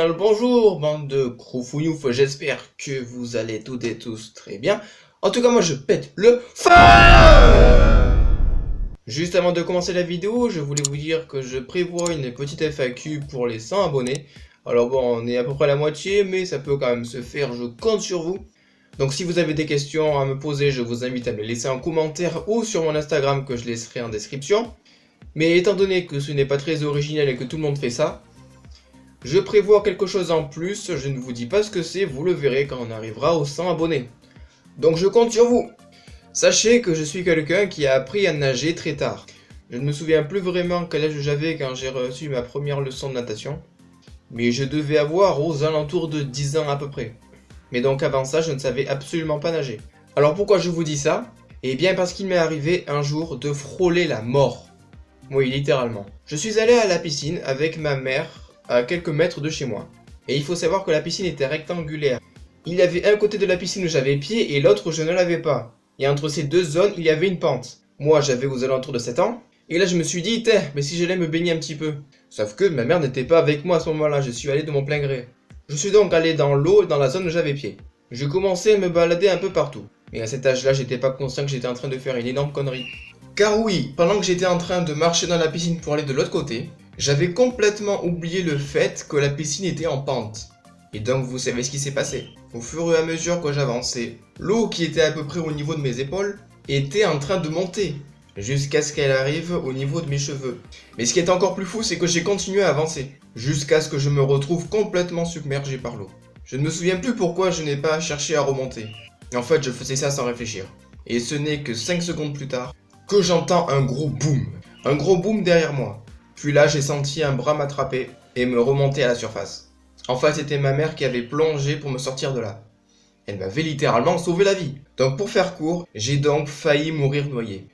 bien le bonjour, bande de croufouillouf, j'espère que vous allez toutes et tous très bien. En tout cas, moi je pète le feu. Juste avant de commencer la vidéo, je voulais vous dire que je prévois une petite FAQ pour les 100 abonnés. Alors bon, on est à peu près à la moitié, mais ça peut quand même se faire, je compte sur vous. Donc si vous avez des questions à me poser, je vous invite à me les laisser en commentaire ou sur mon Instagram que je laisserai en description. Mais étant donné que ce n'est pas très original et que tout le monde fait ça, je prévois quelque chose en plus, je ne vous dis pas ce que c'est, vous le verrez quand on arrivera aux 100 abonnés. Donc je compte sur vous. Sachez que je suis quelqu'un qui a appris à nager très tard. Je ne me souviens plus vraiment quel âge j'avais quand j'ai reçu ma première leçon de natation, mais je devais avoir aux alentours de 10 ans à peu près. Mais donc avant ça, je ne savais absolument pas nager. Alors pourquoi je vous dis ça? Eh bien parce qu'il m'est arrivé un jour de frôler la mort. Oui, littéralement. Je suis allé à la piscine avec ma mère à quelques mètres de chez moi. Et il faut savoir que la piscine était rectangulaire. Il y avait un côté de la piscine où j'avais pied et l'autre où je ne l'avais pas. Et entre ces deux zones, il y avait une pente. Moi, j'avais aux alentours de 7 ans. Et là, je me suis dit, mais si j'allais me baigner un petit peu. Sauf que ma mère n'était pas avec moi à ce moment-là, je suis allé de mon plein gré. Je suis donc allé dans l'eau, dans la zone où j'avais pied. Je commençais à me balader un peu partout. Et à cet âge-là, j'étais pas conscient que j'étais en train de faire une énorme connerie. Car oui, pendant que j'étais en train de marcher dans la piscine pour aller de l'autre côté, j'avais complètement oublié le fait que la piscine était en pente. Et donc vous savez ce qui s'est passé. Au fur et à mesure que j'avançais, l'eau qui était à peu près au niveau de mes épaules était en train de monter, jusqu'à ce qu'elle arrive au niveau de mes cheveux. Mais ce qui est encore plus fou, c'est que j'ai continué à avancer, jusqu'à ce que je me retrouve complètement submergé par l'eau. Je ne me souviens plus pourquoi je n'ai pas cherché à remonter. En fait, je faisais ça sans réfléchir. Et ce n'est que 5 secondes plus tard que j'entends un gros boom. Un gros boom derrière moi. Puis là, j'ai senti un bras m'attraper et me remonter à la surface. En fait, c'était ma mère qui avait plongé pour me sortir de là. Elle m'avait littéralement sauvé la vie. Donc pour faire court, j'ai donc failli mourir noyé.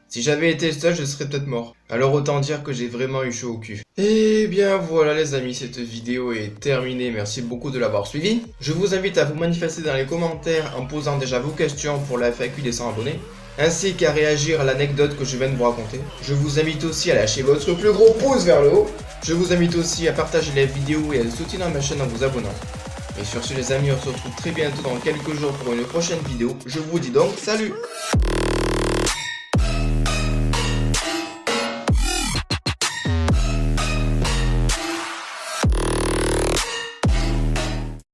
Si j'avais été seul, je serais peut-être mort. Alors autant dire que j'ai vraiment eu chaud au cul. Et bien voilà les amis, cette vidéo est terminée. Merci beaucoup de l'avoir suivi. Je vous invite à vous manifester dans les commentaires en posant déjà vos questions pour la FAQ des 100 abonnés, ainsi qu'à réagir à l'anecdote que je viens de vous raconter. Je vous invite aussi à lâcher votre plus gros pouce vers le haut. Je vous invite aussi à partager la vidéo et à soutenir ma chaîne en vous abonnant. Et sur ce les amis, on se retrouve très bientôt dans quelques jours pour une prochaine vidéo. Je vous dis donc salut!